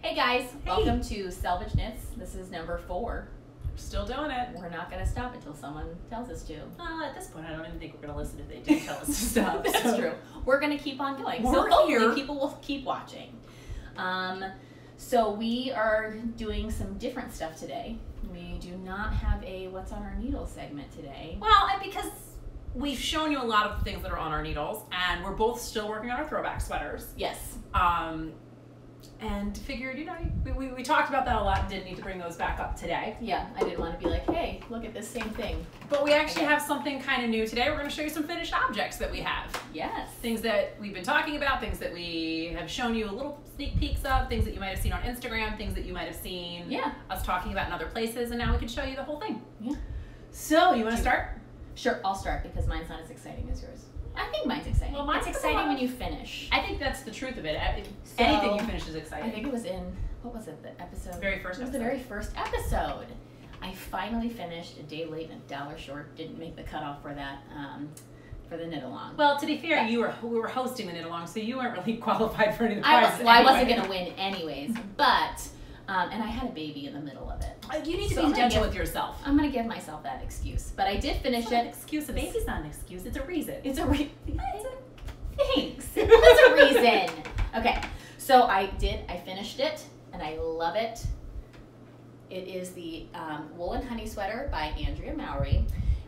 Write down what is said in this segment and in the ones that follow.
Hey guys, welcome to Selvage Knits. This is number 4. We're still doing it. We're not going to stop until someone tells us to. At this point, I don't even think we're going to listen if they do tell us to stop. That's true. We're going to keep on going. We're so hopefully here. people will keep watching. So we are doing some different stuff today. We do not have a What's on Our Needles segment today. Well, and because we've shown you a lot of the things that are on our needles, and we're both still working on our throwback sweaters. Yes. And figured, you know, we talked about that a lot and didn't need to bring those back up today. Yeah, I didn't want to be like, hey, look at this same thing. But we actually have something kind of new today. We're going to show you some finished objects that we have. Yes. Things that we've been talking about, things that we have shown you a little sneak peeks of, things that you might have seen on Instagram, things that you might have seen us talking about in other places, and now we can show you the whole thing. Yeah. So, you want to start? Sure, I'll start because mine's not as exciting as yours. I think mine's exciting. Well, mine's it's exciting when you finish. I think that's the truth of it. So, anything you finish is exciting. I think it was in, what was it, the episode? Very first episode. It was the very first episode. I finally finished a day late and $1 short. Didn't make the cutoff for that, for the knit along. Well, to be fair, we were hosting the knit along, so you weren't really qualified for any of the prizes. I wasn't going to win anyways, but, and I had a baby in the middle of it. You need to be gentle with yourself. I'm going to give myself that excuse, but I did finish it. An excuse. A baby's not an excuse. It's a reason. It's a reason. Thanks. It's a reason. Okay, so I finished it, and I love it. It is the Wool and Honey Sweater by Andrea Mallory,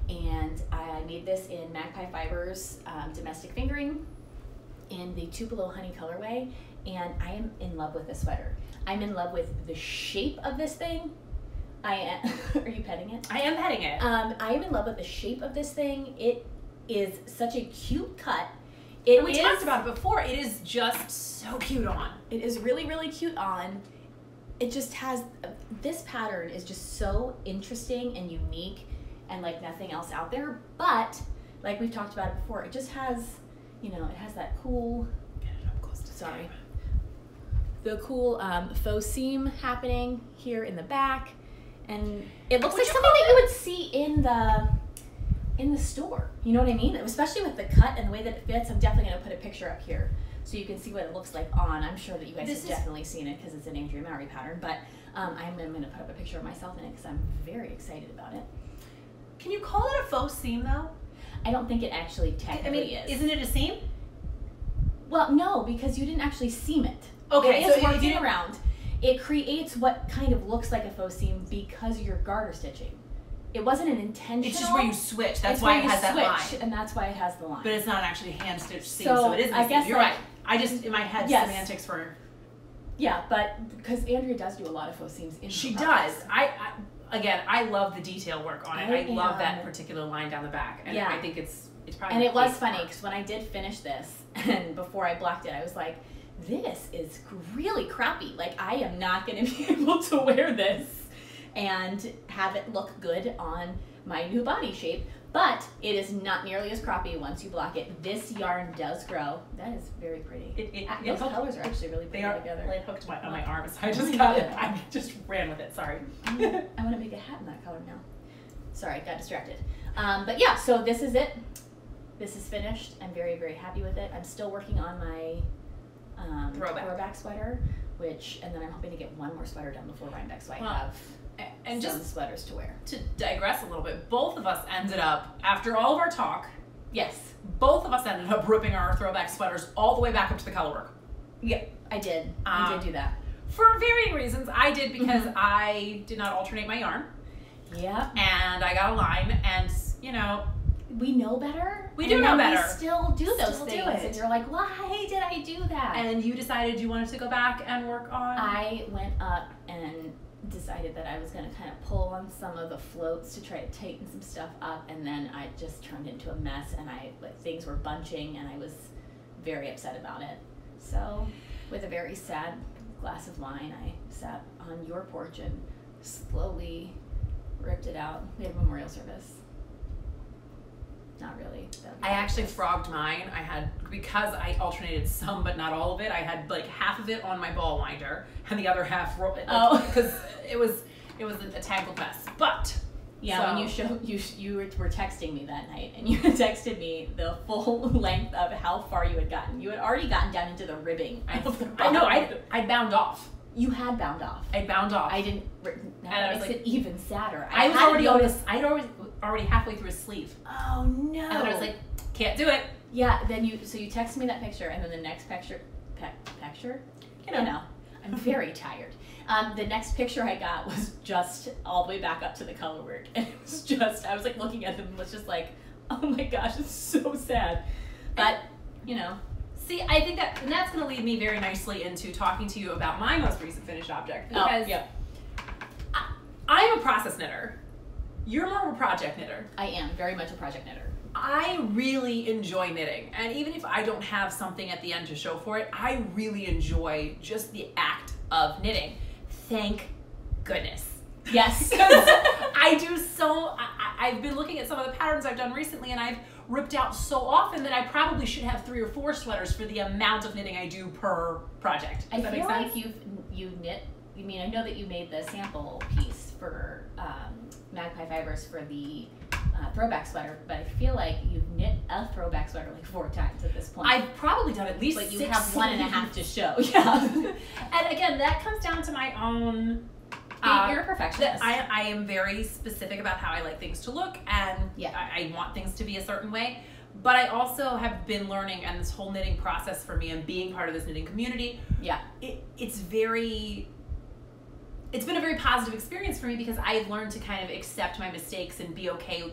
and I made this in Magpie Fibers Domestic Fingering in the Tupelo Honey colorway, and I am in love with this sweater. I'm in love with the shape of this thing. I am. Are you petting it? I am petting it. I am in love with the shape of this thing. It is such a cute cut. We talked about it before. It is just so cute on. It is really, really cute on. It just has, this pattern is just so interesting and unique and like nothing else out there. But, like we've talked about it before, it just has, you know, it has that cool, get it up close to sorry, the cool faux seam happening here in the back. And it looks like something that you would see in the store. You know what I mean? Especially with the cut and the way that it fits. I'm definitely going to put a picture up here so you can see what it looks like on. I'm sure that you guys have definitely seen it because it's an Andrea Mallory pattern, but I'm going to put up a picture of myself in it because I'm very excited about it. Can you call it a faux seam though? I don't think it actually technically is. Isn't it a seam? Well, no, because you didn't actually seam it. Okay, it is working around. It creates what kind of looks like a faux seam because you're garter stitching. It wasn't an intentional. It's just where you switch. That's why it has that line. And that's why it has the line. But it's not actually hand stitched seam, so it isn't. I guess you're right. I just in my head semantics for. Yeah, but because Andrea does do a lot of faux seams. She does. I love the detail work on it. I love that particular line down the back, and I think it's probably. And it was funny because when I did finish this, and before I blocked it, I was like, this is really crappy. Like, I am not going to be able to wear this and have it look good on my new body shape. But it is not nearly as crappy once you block it. This yarn does grow. That is very pretty. Those colors are actually really pretty together. It hooked on my arm, so I just got it. I just ran with it. Sorry. I want to make a hat in that color now. Sorry, got distracted. But yeah, so this is it. This is finished. I'm very, very happy with it. I'm still working on my throwback sweater, and then I'm hoping to get one more sweater done before Rhinebeck, so I have some sweaters to wear. To digress a little bit, both of us ended up, after all of our talk, both of us ended up ripping our throwback sweaters all the way back up to the colorwork. Yeah, I did. I did do that. For varying reasons. I did because I did not alternate my yarn. Yeah. And I got a line, and, you know, we know better. We do know better. We still do those things. And you're like, why did I do that? And you decided you wanted to go back and work on? I went up and decided that I was going to kind of pull on some of the floats to try to tighten some stuff up. And then I just turned into a mess, and things were bunching, and I was very upset about it. So with a very sad glass of wine, I sat on your porch and slowly ripped it out. We had a memorial service. Not really. I actually frogged mine. Because I alternated some but not all of it, I had like half of it on my ball winder and the other half because it was a tangled mess. But yeah, when you were texting me that night, and you texted me the full length of how far you had gotten. You had already gotten down into the ribbing. I know. I bound off. You had bound off. I bound off. I didn't. That makes it even sadder. I was already halfway through his sleeve. Oh no! And then I was like, can't do it. Yeah. Then you texted me that picture, and then the next picture, you know, I'm very tired. The next picture I got was just all the way back up to the color work, and it was just I was like looking at them and was just like, oh my gosh, it's so sad. But you know. See, I think that's going to lead me very nicely into talking to you about my most recent finished object. Because I'm a process knitter. You're more of a project knitter. I am very much a project knitter. I really enjoy knitting. And even if I don't have something at the end to show for it, I really enjoy just the act of knitting. Thank goodness. Yes. I've been looking at some of the patterns I've done recently, and I've ripped out so often that I probably should have 3 or 4 sweaters for the amount of knitting I do per project. Does that make sense? Like you knit. I mean, I know that you made the sample piece for Magpie Fibers for the throwback sweater, but I feel like you've knit a throwback sweater like 4 times at this point. I've probably done at least 6. But you have 1.5 to show. Yeah. And again, that comes down to my own. You're a perfectionist. I am very specific about how I like things to look, and I want things to be a certain way. But I also have been learning, and this whole knitting process for me and being part of this knitting community, it's been a very positive experience for me because I've learned to kind of accept my mistakes and be okay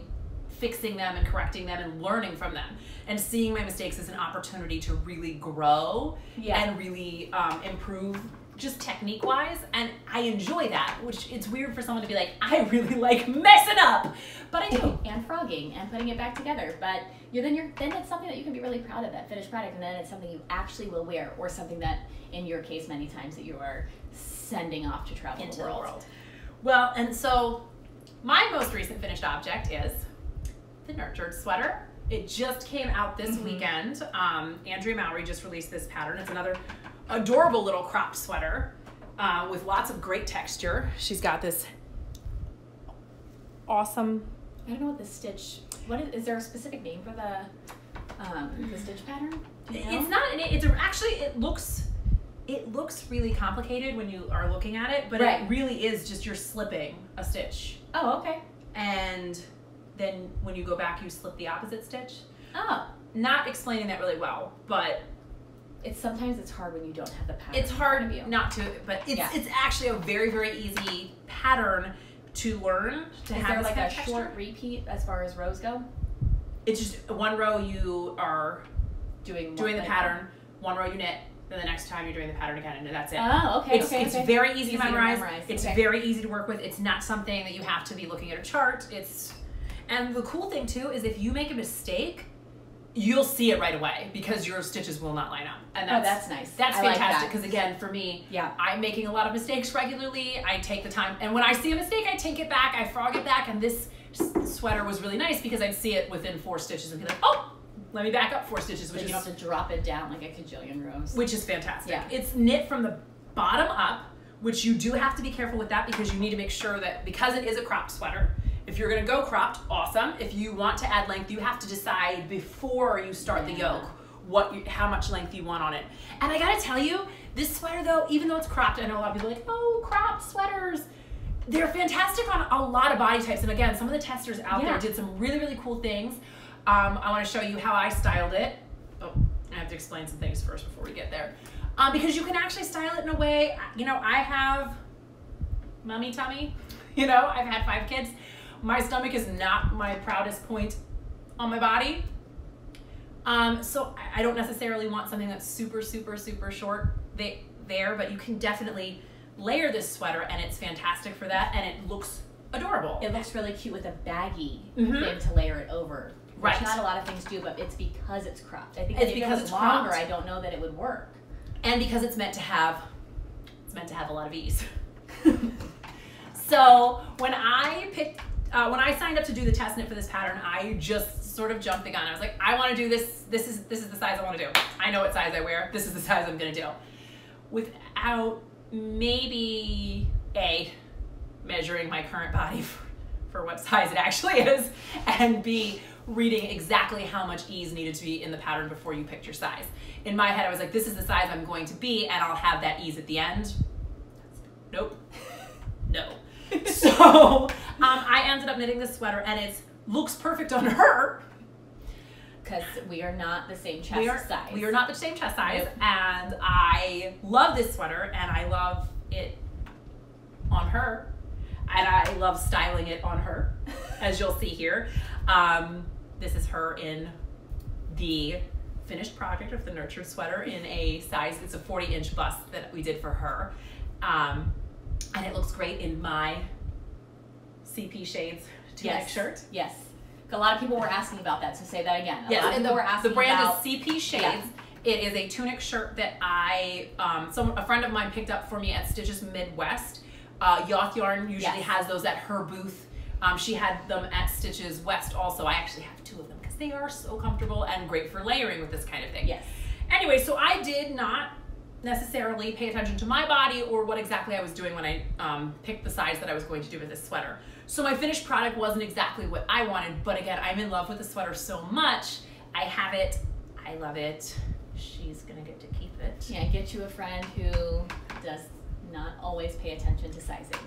fixing them and correcting them and learning from them and seeing my mistakes as an opportunity to really grow and really improve just technique wise, and I enjoy that, which it's weird for someone to be like, I really like messing up, but I do. And frogging and putting it back together, but then it's something that you can be really proud of, that finished product, and then it's something you actually will wear, or something that in your case many times that you are sending off to travel into the world. Well, and so my most recent finished object is the Nurtured sweater. It just came out this weekend. Andrea Mallory just released this pattern. It's another adorable little cropped sweater with lots of great texture. She's got this awesome. I don't know what the stitch. Is there a specific name for the stitch pattern? Do you know? It's not. It looks really complicated when you are looking at it, but it really is just you're slipping a stitch. Oh, okay. And then when you go back, you slip the opposite stitch. Oh. Not explaining that really well, but sometimes it's hard when you don't have the pattern. It's hard not to, but it's actually a very, very easy pattern to learn. Is there like a short repeat as far as rows go? It's just one row you are doing the pattern, one row you knit, then the next time you're doing the pattern again, and that's it. Oh, okay. It's very easy to memorize. It's very easy to work with. It's not something that you have to be looking at a chart. And the cool thing too is if you make a mistake, you'll see it right away because your stitches will not line up. And that's nice. That's fantastic because again, for me, I'm making a lot of mistakes regularly. I take the time, and when I see a mistake, I take it back, I frog it back, and this sweater was really nice because I'd see it within 4 stitches and be like, oh, let me back up 4 stitches. Which you don't have to drop it down like a cajillion rows. Which is fantastic. Yeah. It's knit from the bottom up, which you do have to be careful with that because you need to make sure that, because it is a cropped sweater, if you're gonna go cropped, awesome. If you want to add length, you have to decide before you start the yoke how much length you want on it. And I gotta tell you, this sweater though, even though it's cropped, I know a lot of people are like, oh, cropped sweaters. They're fantastic on a lot of body types. And again, some of the testers out there did some really, really cool things. I wanna show you how I styled it. Oh, I have to explain some things first before we get there. Because you can actually style it in a way, I have mummy tummy, I've had 5 kids. My stomach is not my proudest point on my body. So I don't necessarily want something that's super, super, super short there, but you can definitely layer this sweater and it's fantastic for that, and it looks adorable. It looks really cute with a baggy thing to layer it over. Which not a lot of things do, but it's because it's cropped. I think it's because it's longer, cropped. I don't know that it would work. And because it's meant to have a lot of ease. So when I signed up to do the test knit for this pattern, I just sort of jumped the gun. I was like, I want to do this. This is the size I want to do. I know what size I wear. This is the size I'm going to do. Without maybe A, measuring my current body for what size it actually is, and B, reading exactly how much ease needed to be in the pattern before you picked your size. In my head, I was like, this is the size I'm going to be, and I'll have that ease at the end. Nope. No. So I ended up knitting this sweater, and it looks perfect on her. Because we are not the same chest size. We are not the same chest size, and I love this sweater, and I love it on her, and I love styling it on her, as you'll see here. This is her in the finished project of the Nurture sweater in a size, it's a 40-inch bust that we did for her. And it looks great in my CP shades tunic shirt. Yes. A lot of people were asking about that, so say that again. Yes, and the brand is CP Shades. Yeah. It is a tunic shirt that a friend of mine picked up for me at Stitches Midwest. Yoth Yarn usually has those at her booth. She had them at Stitches West also. I actually have 2 of them because they are so comfortable and great for layering with this kind of thing. Yes. Anyway, so I did not necessarily pay attention to my body or what exactly I was doing when I picked the size that I was going to do with this sweater. So my finished product wasn't exactly what I wanted, but again, I'm in love with the sweater so much. I have it. I love it. She's gonna get to keep it. Yeah, get you a friend who does not always pay attention to sizing.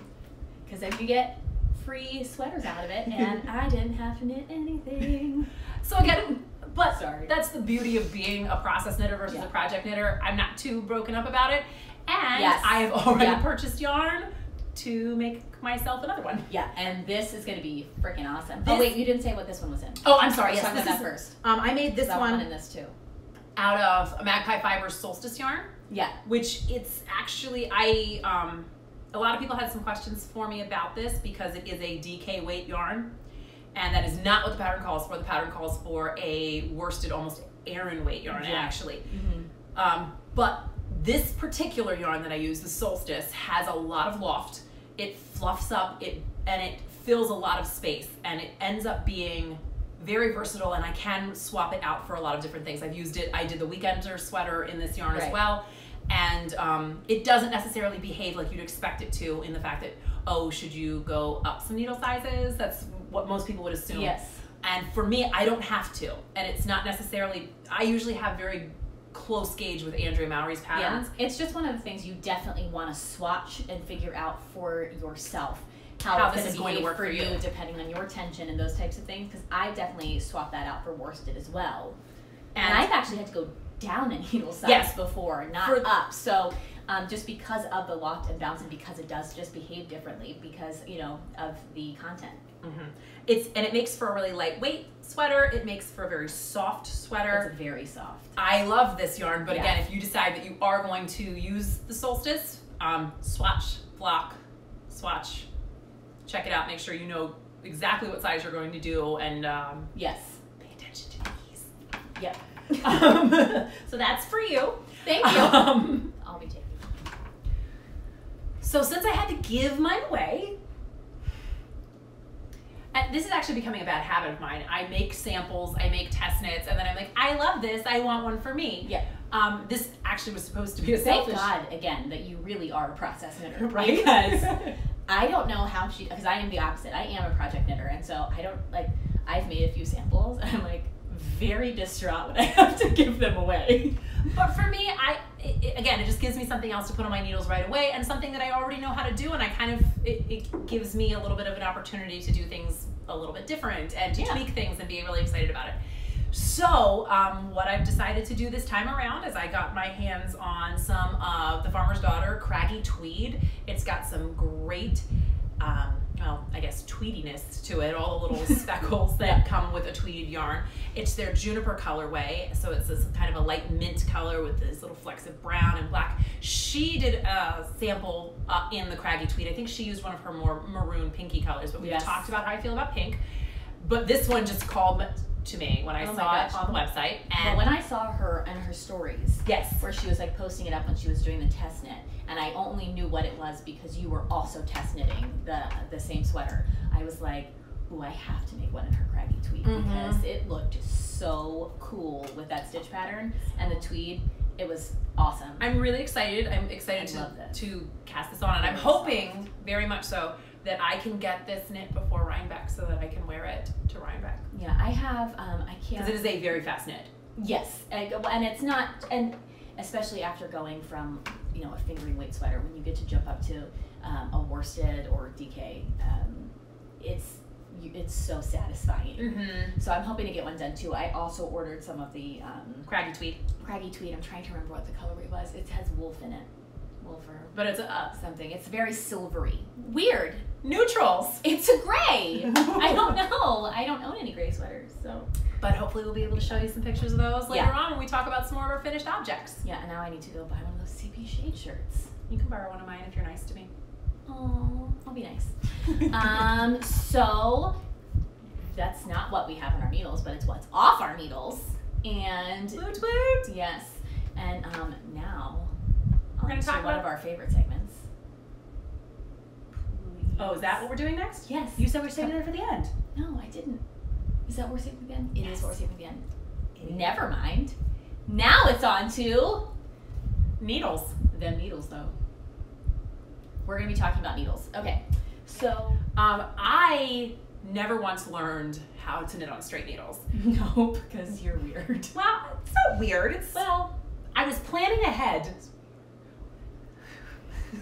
Because then you get free sweaters out of it, and I didn't have to knit anything. So again, but that's the beauty of being a process knitter versus a project knitter. I'm not too broken up about it. And I have already purchased yarn to make myself another one. Yeah, and this is going to be freaking awesome. Oh wait, you didn't say what this one was in. Oh, I'm sorry. Let's talk about that first. I made this one in this too. Out of Magpie Fibers Solstice yarn. Yeah. Which it's actually, a lot of people had some questions for me about this because it is a DK weight yarn. And that is not what the pattern calls for. The pattern calls for a worsted, almost Aran weight yarn, actually. Mm-hmm. But this particular yarn that I use, the Solstice, has a lot of loft. It fluffs up, and it fills a lot of space, and it ends up being very versatile, and I can swap it out for a lot of different things. I've used it, I did the Weekender sweater in this yarn as well, and it doesn't necessarily behave like you'd expect it to in the fact that, oh, should you go up some needle sizes? That's what most people would assume. Yes. And for me, I don't have to, and it's not necessarily, I usually have very close gauge with Andrea Mallory's patterns. Yeah. It's just one of the things you definitely want to swatch and figure out for yourself how this is going to work for you depending on your tension and those types of things, because I definitely swapped that out for worsted as well. And I've actually had to go down in needle size before, not up. So just because of the loft and bounce, and because it does just behave differently because, you know, of the content. Mm-hmm. And it makes for a really lightweight sweater. It makes for a very soft sweater. It's very soft. I love this yarn, but again, if you decide that you are going to use the Solstice, swatch, block, swatch, check it out. Make sure you know exactly what size you're going to do, and yes, pay attention to these. Yep. So that's for you. Thank you. I'll be taking it. So since I had to give mine away, and this is actually becoming a bad habit of mine. I make samples, I make test knits, and then I'm like, I love this, I want one for me. Yeah. This actually was supposed to be a Selvage. Thank God, again, that you really are a process knitter, right? Because I don't know how because I am the opposite. I am a project knitter, and so I don't, like, I've made a few samples, and I'm like very distraught when I have to give them away. But for me, again, it just gives me something else to put on my needles right away, and something that I already know how to do, and I kind of, it gives me a little bit of an opportunity to do things a little bit different and to tweak things and be really excited about it. So what I've decided to do this time around is I got my hands on some of the Farmer's Daughter Craggy Tweed. It's got some great, well, I guess tweediness to it, all the little speckles that come with a tweed yarn. It's their Juniper colorway, so it's this kind of a light mint color with this little flecks of brown and black. She did a sample in the Craggy Tweed. I think she used one of her more maroon pinky colors, but we talked about how I feel about pink. But this one just called to me when I saw it on the website. And when I saw her and her stories, where she was like posting it up when she was doing the test knit, and I only knew what it was because you were also test knitting the same sweater, I was like, ooh, I have to make one in her Craggy Tweed because it looked so cool with that stitch pattern and the tweed. It was awesome. I'm really excited. I'm excited to cast this on, and I'm hoping very much so that I can get this knit before Rhinebeck so that I can wear it to Rhinebeck. Yeah, I have, I can't. Because it is a very fast knit. Yes, and it's not, and especially after going from, you know, a fingering weight sweater, when you get to jump up to a worsted or DK, it's so satisfying. So I'm hoping to get one done too. I also ordered some of the Craggy tweed. I'm trying to remember what the colorway was. It has wolf in it. Wolf or but it's something. It's very silvery. Weird. Neutrals. It's a gray. I don't know. I don't own any gray sweaters, so. But hopefully we'll be able to show you some pictures of those later on when we talk about some more of our finished objects. Yeah, and now I need to go buy one of those CP shade shirts. You can borrow one of mine if you're nice to me. Oh, I'll be nice. So that's not what we have in our needles, but it's what's off our needles. And woot woot. Yes. And now we're going to talk about one of our favorite segments. Please. Oh, is that what we're doing next? Yes. You said we're saving it for the end. No, I didn't. Is that what we're saving for the end? It is what we're saving for the end. Never mind. Now it's on to needles. Them needles, though. We're going to be talking about needles. Okay. So, I never once learned how to knit on straight needles. Nope, because you're weird. Well, it's not weird. Well, I was planning ahead.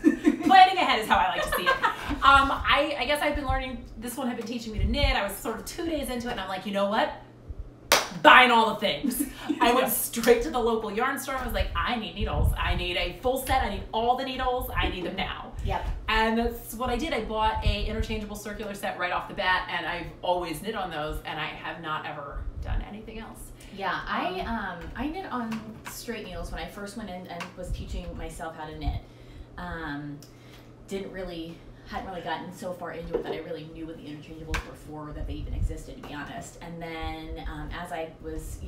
Planning ahead is how I like to see it. I guess I've been learning, this one had been teaching me to knit. I was sort of 2 days into it, and I'm like, you know what? Buying all the things. I went straight to the local yarn store and was like, I need needles. I need a full set. I need all the needles. I need them now. Yep. And that's what I did. I bought a interchangeable circular set right off the bat, and I've always knit on those, and I have not ever done anything else. Yeah, I knit on straight needles when I first went in and was teaching myself how to knit. Hadn't really gotten so far into it that I really knew what the interchangeables were for, that they even existed, to be honest. And then as I was,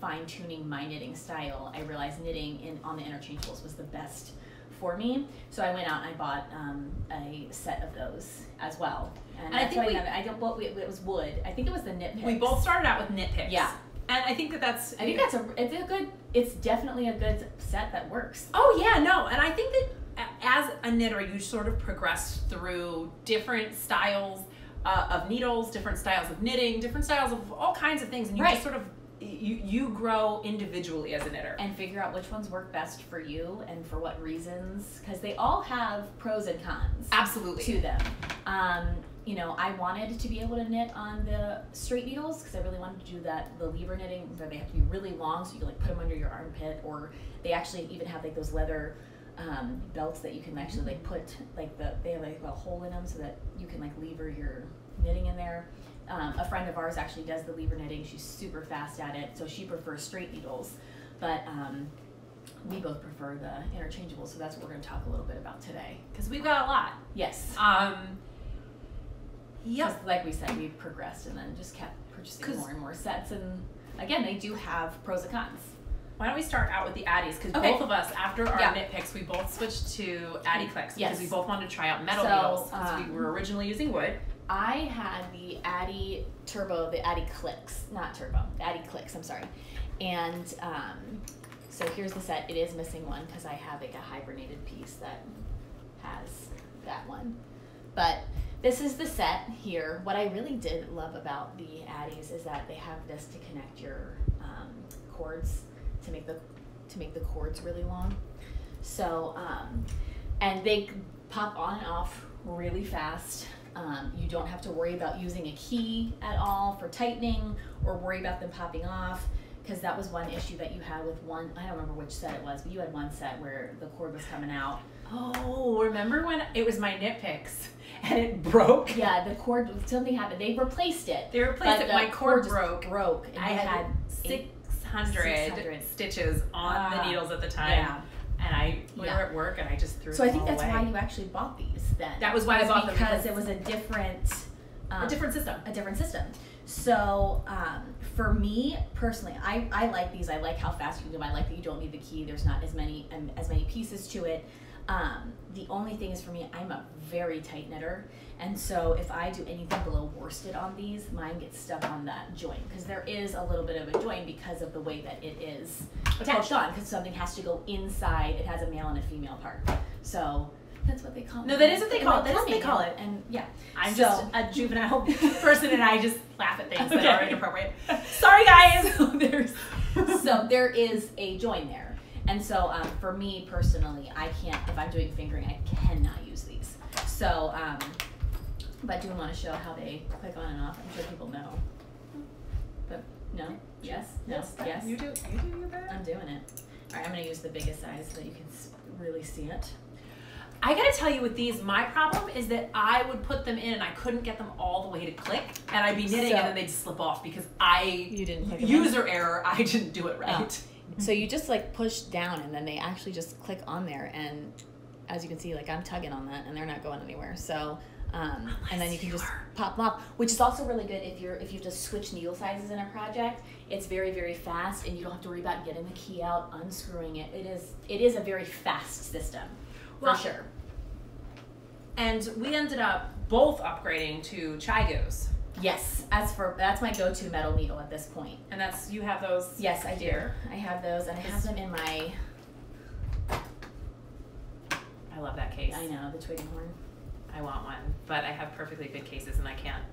fine-tuning my knitting style, I realized knitting on the interchangeables was the best for me. So I went out and I bought a set of those as well. And I think it was wood. I think it was the knit picks. We both started out with knit picks. Yeah. And I think it's definitely a good set that works. Oh yeah, no. And I think that as a knitter, you sort of progress through different styles of needles, different styles of knitting, different styles of all kinds of things, and you just sort of you grow individually as a knitter and figure out which ones work best for you and for what reasons, because they all have pros and cons. Absolutely. To them. I wanted to be able to knit on the straight needles because I really wanted to do the lever knitting where they have to be really long, so you can put them under your armpit, or they actually even have those leather belts that you can actually put they have a hole in them so that you can lever your knitting in there. A friend of ours actually does the lever knitting. She's super fast at it, so she prefers straight needles, but we both prefer the interchangeable, so that's what we're going to talk a little bit about today. Because we've got a lot. Yes. Yep. Like we said, we've progressed and then just kept purchasing more and more sets, and again, they do have pros and cons. Why don't we start out with the Addies? Because both of us, after our knit picks, we both switched to Addie clicks because we both wanted to try out metal needles because we were originally using wood. I had the Addie Turbo, the Addie Clicks, not Turbo, the Addie Clicks, I'm sorry. And so here's the set. It is missing one because I have a hibernated piece that has that one. But this is the set here. What I really did love about the Addies is that they have this to connect your cords to make the cords really long. So and they pop on and off really fast. You don't have to worry about using a key at all for tightening or worry about them popping off, because that was one issue that you had with one, I don't remember which set it was, but you had one set where the cord was coming out. Oh, remember when it was my knit picks and it broke? Yeah, the cord, something happened. They replaced it. They replaced it. My cord broke. And I had 600 stitches on the needles at the time. Yeah. And we were at work and I just threw them So I think all that's away. why you actually bought these then. That was why I bought them. Because it was a different system. A different system. So for me personally, I like these. I like how fast you can do them. I like that you don't need the key. There's not as many pieces to it. The only thing is, for me, I'm a very tight knitter, and so if I do anything below worsted on these, mine gets stuck on that joint, because there is a little bit of a joint because of the way that it is attached on, because something has to go inside. It has a male and a female part. So that's what they call it. No, that is what they call it. That is what they call it. And yeah, I'm just a juvenile person, and I just laugh at things that are inappropriate. Sorry, guys. So there is a join there. And so for me personally, I can't, if I'm doing fingering, I cannot use these. So, but do you want to show how they click on and off? I'm sure people know. But no? Yes? No? Yes? You do your best. I'm doing it. All right, I'm going to use the biggest size so that you can really see it. I gotta tell you with these, my problem is that I would put them in and I couldn't get them all the way to click, and I'd be knitting and then they'd slip off because you didn't click them user error, I didn't do it right. Oh. So you just like push down and then they actually just click on there, and as you can see, like I'm tugging on that and they're not going anywhere. So and then you can just pop them off, which is also really good if you have to switch needle sizes in a project. It's very, very fast, and you don't have to worry about getting the key out, unscrewing it. It is a very fast system. For sure. And we ended up both upgrading to ChaioGoos. Yes, that's my go-to metal needle at this point. And you have those? Yes, I do. I have those, and I have them in my. I love that case. I know, the twig and horn. I want one, but I have perfectly good cases and I can't.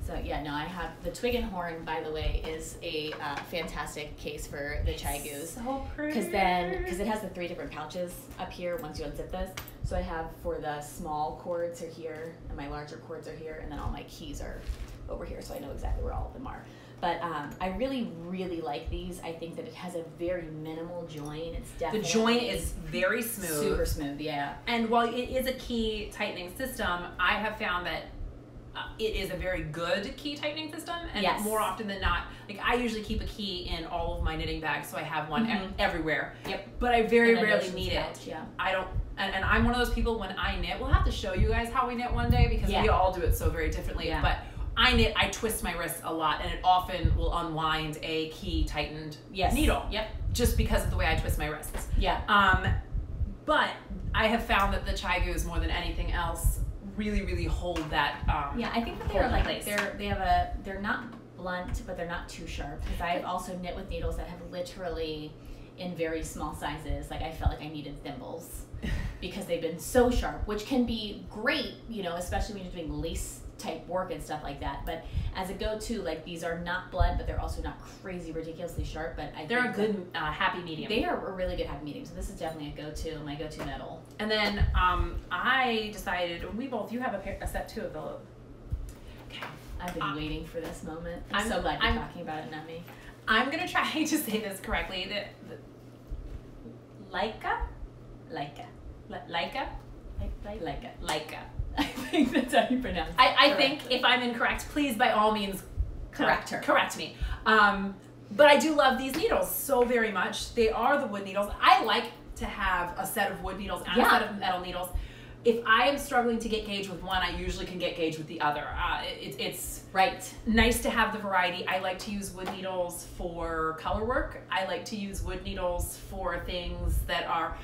So yeah, no, I have the twig and horn. By the way, is a fantastic case for the ChaioGoos. So pretty. Because it has the 3 different pouches up here once you unzip this. So I have for the small cords are here, and my larger cords are here, and then all my keys are over here, so I know exactly where all of them are. But I really, really like these. I think that it has a very minimal join. It's definitely the joint is very smooth, super smooth. Yeah. And while it is a key tightening system, I have found that it is a very good key tightening system, and more often than not, like I usually keep a key in all of my knitting bags, so I have one everywhere. Yep. But I very rarely need it. Yeah. I don't, and I'm one of those people when I knit. We'll have to show you guys how we knit one day because we all do it so very differently. Yeah. But I knit, I twist my wrists a lot, and it often will unwind a key tightened needle. Yep. Just because of the way I twist my wrists. Yeah. But I have found that the ChaioGoos more than anything else really, really hold that. Yeah, I think that they're like they're not blunt, but they're not too sharp. Because I've also knit with needles that have literally in very small sizes. Like I felt like I needed thimbles because they've been so sharp, which can be great, you know, especially when you're doing lace type work and stuff like that. But as a go-to, like these are not blunt, but they're also not crazy ridiculously sharp. But they're a good happy medium. They are a really good happy medium. So this is definitely my go-to metal. And then I decided you have a set too of the. Okay. I've been waiting for this moment. I'm so glad you're talking about it, not me. I'm gonna try to say this correctly. The Leica. I think that's how you pronounce it. I think if I'm incorrect, please by all means correct me. But I do love these needles so very much. They are the wood needles. I like to have a set of wood needles and a set of metal needles. If I am struggling to get gauge with one, I usually can get gauge with the other. It's nice to have the variety. I like to use wood needles for color work. I like to use wood needles for things that are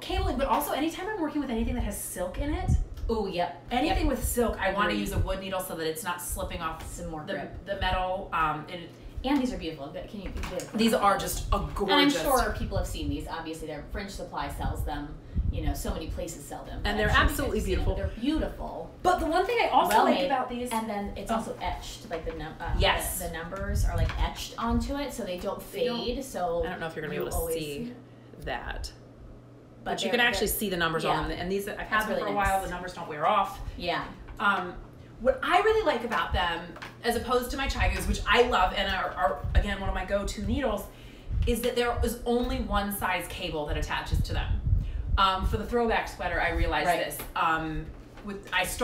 cabling, but also anytime I'm working with anything that has silk in it. Oh, yep. Anything with silk, I want to use a wood needle so that it's not slipping off some more the metal. And these are beautiful. Can you these are just a gorgeous. And I'm sure people have seen these. Obviously, their French Supply sells them. You know, so many places sell them. And they're absolutely beautiful. They're beautiful. But the one thing I also like about these, and then it's also etched. Like the numbers are like etched onto it, so they don't fade. So I don't know if you're gonna be able to see that. But you can actually see the numbers on them, and these I've had them for a while. The numbers don't wear off. Yeah. What I really like about them, as opposed to my ChaioGoos, which I love and are again one of my go-to needles, is that there is only one size cable that attaches to them. For the throwback sweater, I realized this. I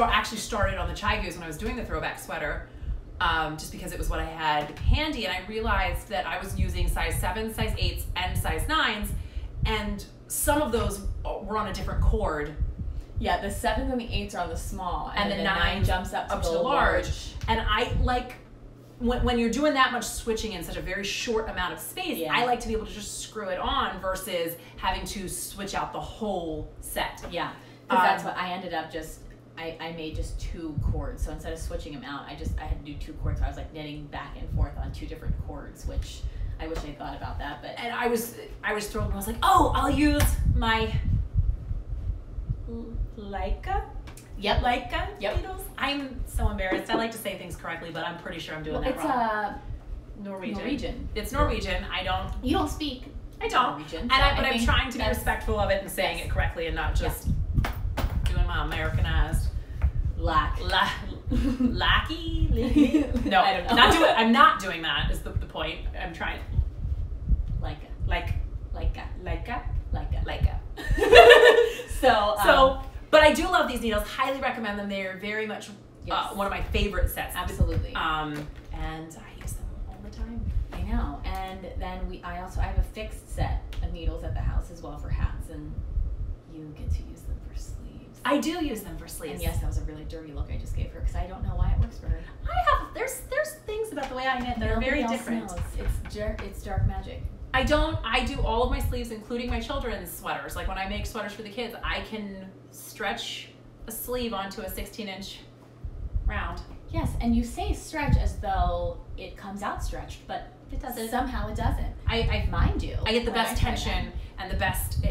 actually started on the ChaioGoos when I was doing the throwback sweater, just because it was what I had handy, and I realized that I was using size 7s, size 8s, and size 9s, and some of those were on a different cord. Yeah, the 7s and the 8s are on the small, and then the 9 jumps up to the large. And I like, when you're doing that much switching in such a very short amount of space, I like to be able to just screw it on versus having to switch out the whole set. Yeah, because that's what I ended up I made just 2 cords. So instead of switching them out, I had to do 2 cords. So I was like knitting back and forth on 2 different cords, which I wish I thought about that. But and I was thrilled when I was like, oh, I'll use my Leica needles. I'm so embarrassed. I like to say things correctly, but I'm pretty sure I'm doing that wrong. Norwegian. It's Norwegian. You don't speak. I don't. Region. But I'm trying to be respectful of it and saying it correctly and not just doing my Americanized lackey. No, I don't know. I'm not doing that. Is the point? I'm trying. Like. So, but I do love these needles. Highly recommend them. They are very much one of my favorite sets. Absolutely. And I use them all the time. I know. And then I have a fixed set of needles at the house as well for hats, and you get to use them for sleeves. I do use them for sleeves. And yes, that was a really dirty look I just gave her because I don't know why it works for her. There's things about the way I knit that are very different. It's dark magic. I do all of my sleeves, including my children's sweaters. Like when I make sweaters for the kids, I can stretch a sleeve onto a 16-inch round. Yes, and you say stretch as though it comes out stretched, but it doesn't. Somehow it doesn't. Mind you. I get the best tension and the best,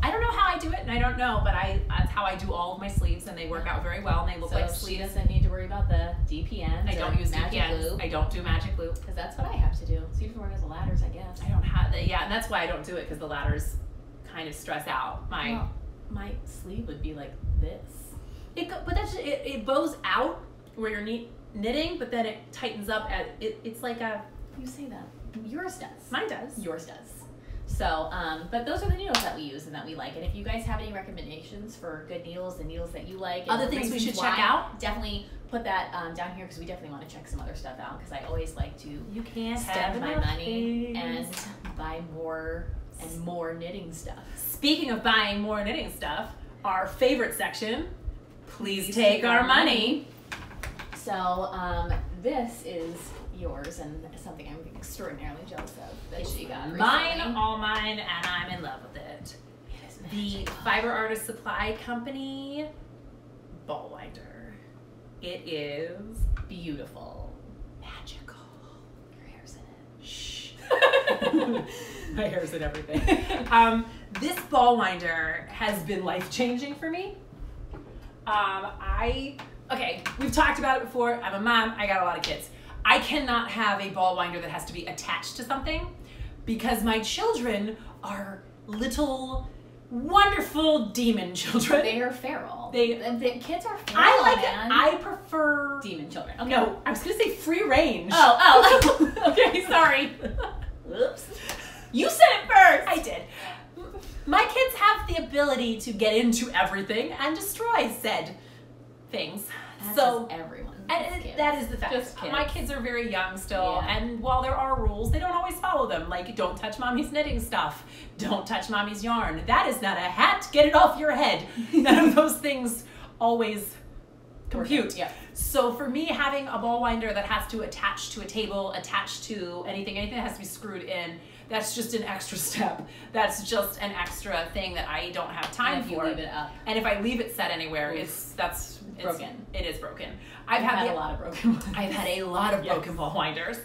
I don't know how I do it, and I don't know, but that's how I do all of my sleeves, and they work out very well, and they look like sleeves. She doesn't need to worry about the DPNs. I don't use magic DPNs. glue. I don't do magic glue. Because that's what I have to do. So you have to worry about the ladders, I guess. I don't have that. Yeah, and that's why I don't do it, because the ladders kind of stress out my sleeve would be like this. It bows out where you're knitting, but then it tightens up it's like a. You say that. Yours does. Mine does. Yours does. So, but those are the needles that we use and that we like. And if you guys have any recommendations for good needles and needles that you like, other things we should check out, definitely put that down here because we definitely want to check some other stuff out because I always like to spend my money and buy more and more knitting stuff. Speaking of buying more knitting stuff, our favorite section, please take our money. So, this is yours and something I'm extraordinarily jealous of that she got recently. Mine, all mine, and I'm in love with it. It is magical. The Fiber Artist Supply Company ball winder. It is beautiful. Magical. Your hair's in it. Shh. My hair's in everything. This ball winder has been life-changing for me. Okay, we've talked about it before. I'm a mom, I got a lot of kids. I cannot have a ball winder that has to be attached to something because my children are little, wonderful demon children. They are feral. The kids are feral. I like it. I prefer demon children. Okay. No, I was gonna say free range. Oh. Okay, sorry. Whoops. You said it first. I did. My kids have the ability to get into everything and destroy said things. That's so everyone. And that is the fact. My kids are very young still, and while there are rules, they don't always follow them. Like, don't touch mommy's knitting stuff. Don't touch mommy's yarn. That is not a hat. Get it off your head. None of those things always compute. Yeah. So for me, having a ball winder that has to attach to a table, attach to anything that has to be screwed in, that's just an extra step. That's just an extra thing that I don't have time for. And if you leave it up. And if I leave it set anywhere, it's broken. It is broken. I've had a lot of broken ones. I've had a lot of broken ball winders.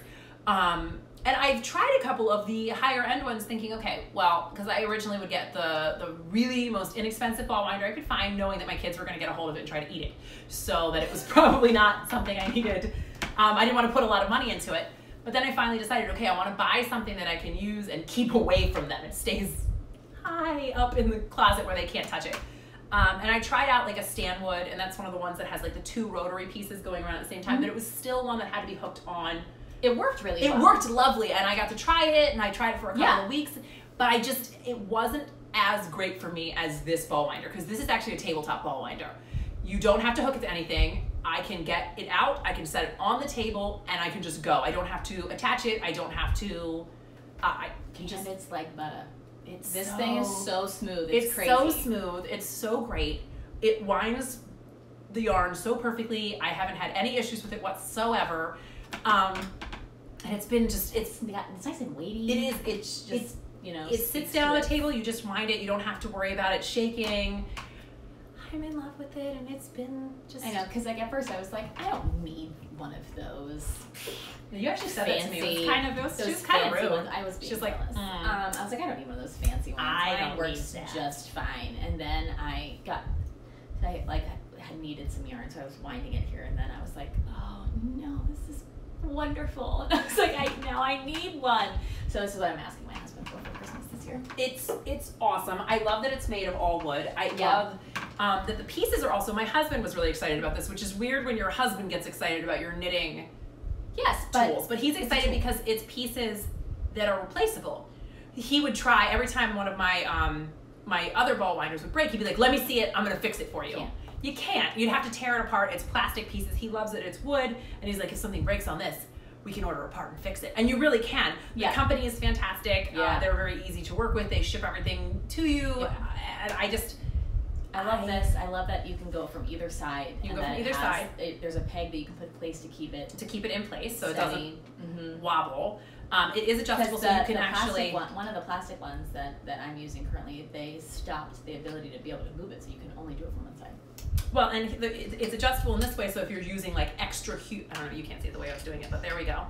And I've tried a couple of the higher end ones thinking, okay, well, because I originally would get the really most inexpensive ball winder I could find, knowing that my kids were going to get a hold of it and try to eat it. So that it was probably not something I needed. I didn't want to put a lot of money into it. But then I finally decided, okay, I want to buy something that I can use and keep away from them. It stays high up in the closet where they can't touch it. And I tried out like a Stanwood, and that's one of the ones that has like the two rotary pieces going around at the same time, but it was still one that had to be hooked on. It worked really well. It worked lovely, and I got to try it, and I tried it for a couple of weeks, but it wasn't as great for me as this ball winder, because this is actually a tabletop ball winder. You don't have to hook it to anything. I can get it out, I can set it on the table, and I can just go. I don't have to attach it, I don't have to, it's like butter. This thing is so smooth, it's crazy. So smooth, it's so great. It winds the yarn so perfectly. I haven't had any issues with it whatsoever. And it's been just, it's nice and weighty. It is, it's just, it sits down on the table, you just wind it, you don't have to worry about it shaking. I'm in love with it, and it's been just... I know, because like at first I was like, I don't need one of those. You actually said that to me. It was kind of, she was kind of rude. Ones. I was being jealous. I was like, I don't need one of those fancy ones. Mine works just fine. And then I had needed some yarn, so I was winding it here, and then I was like, oh no, this is wonderful. And I was like, now I need one. So this is what I'm asking my husband for Christmas this year. It's awesome. I love that it's made of all wood. I love that the pieces are also, my husband was really excited about this, which is weird when your husband gets excited about your knitting tools. But he's excited because it's pieces that are replaceable. He would try, every time one of my my other ball winders would break, he'd be like, let me see it, I'm gonna fix it for you. You can't. You'd have to tear it apart. It's plastic pieces. He loves it. It's wood. And he's like, if something breaks on this, we can order a part and fix it. And you really can. The company is fantastic. They're very easy to work with. They ship everything to you. And I love this. I love that you can go from either side. You can go from either side. There's a peg that you can put in place to keep it in place, so it doesn't wobble. It is adjustable, so you can actually. One of the plastic ones that I'm using currently, they stopped the ability to be able to move it, so you can only do it from one side. Well, and it's adjustable in this way, so if you're using like extra huge, I don't know, you can't see the way I was doing it, but there we go.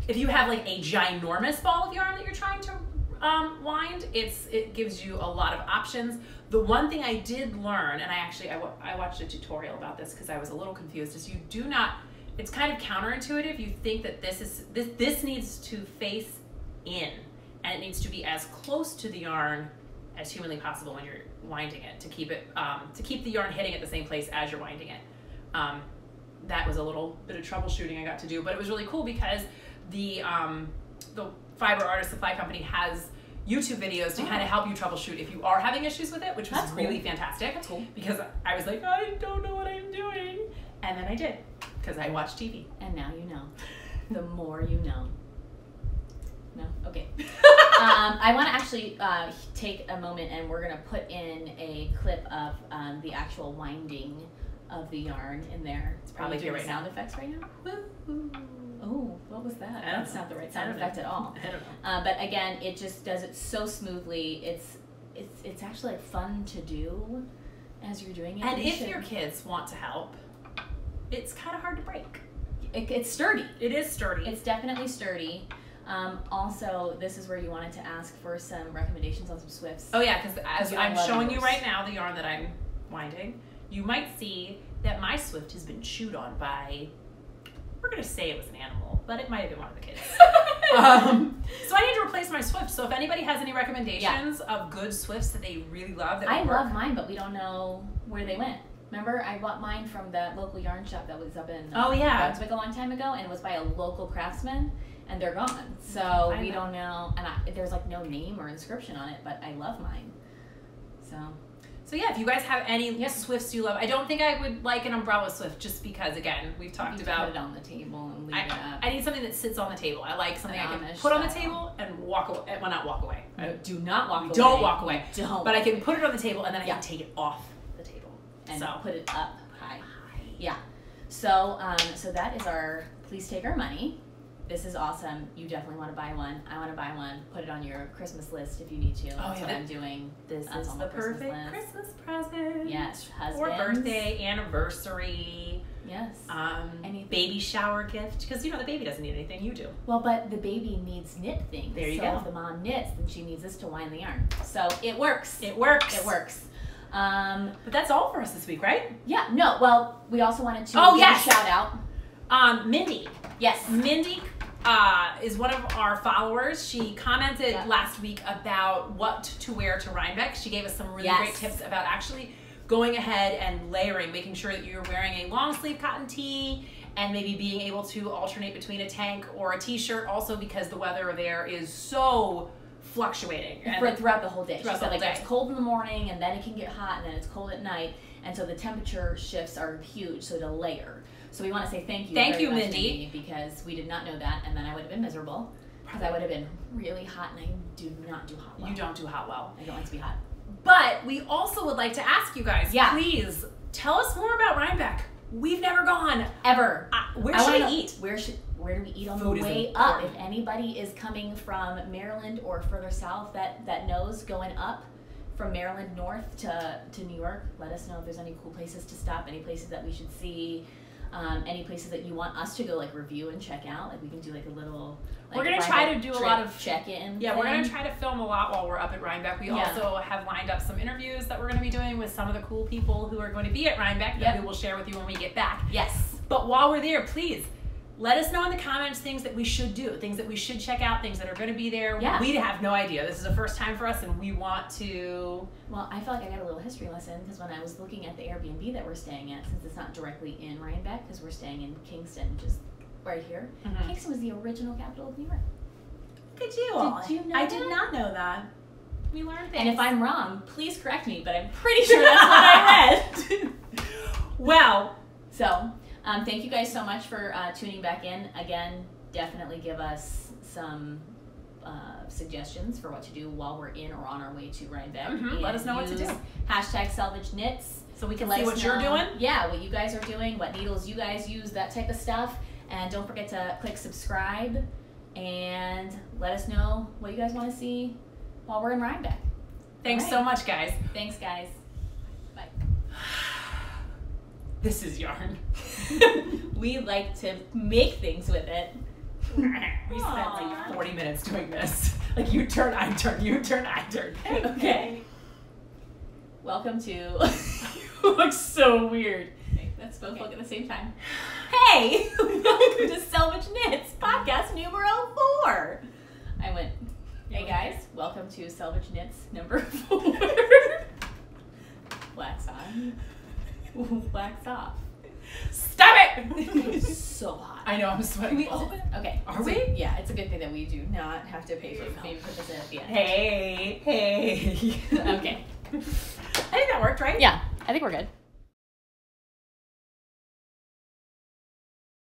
If you have like a ginormous ball of yarn that you're trying to wind, it gives you a lot of options. The one thing I did learn, and I watched a tutorial about this because I was a little confused, is you do not, it's kind of counterintuitive. You think that this needs to face in, and it needs to be as close to the yarn as humanly possible when you're winding it to keep the yarn hitting at the same place as you're winding it. That was a little bit of troubleshooting I got to do, but it was really cool because the Fiber Artist Supply Company has YouTube videos to kind of help you troubleshoot if you are having issues with it, which was really fantastic. That's cool. Because I was like, I don't know what I'm doing. And then I did, because I watched TV. And now you know. The more you know. No? Okay. I want to actually take a moment, and we're going to put in a clip of the actual winding of the yarn in there. It's probably here right now. Sound effects right now? Woo-hoo. Oh, what was that? That's not the right sound effect at all. I don't know. But again, it just does it so smoothly. It's actually like fun to do as you're doing it. And if your kids want to help, it's kind of hard to break. It's sturdy. It is sturdy. It's definitely sturdy. Also, this is where you wanted to ask for some recommendations on some Swifts. Oh yeah, because as I'm showing you right now the yarn that I'm winding, you might see that my Swift has been chewed on by, we're going to say it was an animal, but it might have been one of the kids. So I need to replace my Swift. So if anybody has any recommendations of good Swifts that they really love, that I love mine, but we don't know where they went. Remember, I bought mine from that local yarn shop that was up in Brunswick a long time ago, and it was by a local craftsman, and they're gone. So we don't know, and there's like no name or inscription on it, but I love mine. So yeah, if you guys have any Swifts you love, I don't think I would like an umbrella Swift just because, again, we've talked about put it on the table and leave it up. I need something that sits on the table. I like something I can put on the table and walk away. Well, not walk away. Do not walk away. Don't walk away. Don't. But I can put it on the table and then I can take it off the table and put it up high. Yeah. So so that is our Please Take Our Money. This is awesome. You definitely want to buy one. I want to buy one. Put it on your Christmas list if you need to. That's what I'm doing. This is the perfect Christmas present. Yes. Husbands. Or birthday, anniversary. Yes. Baby shower gift. Because, the baby doesn't need anything. You do. Well, but the baby needs knit things. There you go. If the mom knits, then she needs this to wind the yarn. So it works. It works. It works. But that's all for us this week, right? Yeah. No. Well, we also wanted to give a shout out. Mindy. Yes. Mindy is one of our followers. She commented last week about what to wear to Rhinebeck. She gave us some really great tips about actually going ahead and layering, making sure that you're wearing a long sleeve cotton tee and maybe being able to alternate between a tank or a t-shirt also because the weather there is so fluctuating. Throughout the whole day. She said it's cold in the morning and then it can get hot and then it's cold at night. And so the temperature shifts are huge, so to layer. So we want to say thank you very much, Mindy, because we did not know that, and then I would have been miserable because I would have been really hot, and I do not do hot well. You don't do hot well. I don't like to be hot. But we also would like to ask you guys, please tell us more about Rhinebeck. We've never gone ever. Where should we eat? Where do we eat on the way up? If anybody is coming from Maryland or further south that knows going up from Maryland north to New York, let us know if there's any cool places to stop, any places that we should see. Any places that you want us to go review and check out, we can do a little. We're gonna try to do a lot of check-in. Yeah, we're gonna try to film a lot while we're up at Rhinebeck. We also have lined up some interviews that we're gonna be doing with some of the cool people who are going to be at Rhinebeck that we will share with you when we get back. Yes. But while we're there, please let us know in the comments things that we should do, things that we should check out, things that are going to be there. Yeah. We have no idea. This is the first time for us, and we want to... Well, I feel like I got a little history lesson, because when I was looking at the Airbnb that we're staying at, since it's not directly in Rhinebeck, because we're staying in Kingston, which is right here, Kingston was the original capital of New York. Look at you. Did you know I did not know that. We learned things. And if I'm wrong, please correct me, but I'm pretty sure that's what I read. Wow. So, thank you guys so much for tuning back in. Again, definitely give us some suggestions for what to do while we're in or on our way to Rhinebeck. Let us know what to do. Hashtag Selvage Knits. So we can see what you're doing. Yeah, what you guys are doing, what needles you guys use, that type of stuff. And don't forget to click subscribe and let us know what you guys want to see while we're in Rhinebeck. Thanks so much, guys. Thanks, guys. Bye. This is yarn. We like to make things with it. We spent like 40 minutes doing this. Like you turn, I turn, you turn, I turn. Okay. Welcome to... You look so weird. Okay, let's both look at the same time. Hey! Welcome to Selvage Knits, podcast numero 4. I went, hey guys, welcome to Selvage Knits number 4. Wax on. Wax off. Stop it! It's so hot. I know, I'm sweating. Can we open? Okay. Are we? Yeah, it's a good thing that we do not have to pay for it. Maybe put this in at the end. Hey. Okay. I think that worked, right? Yeah, I think we're good.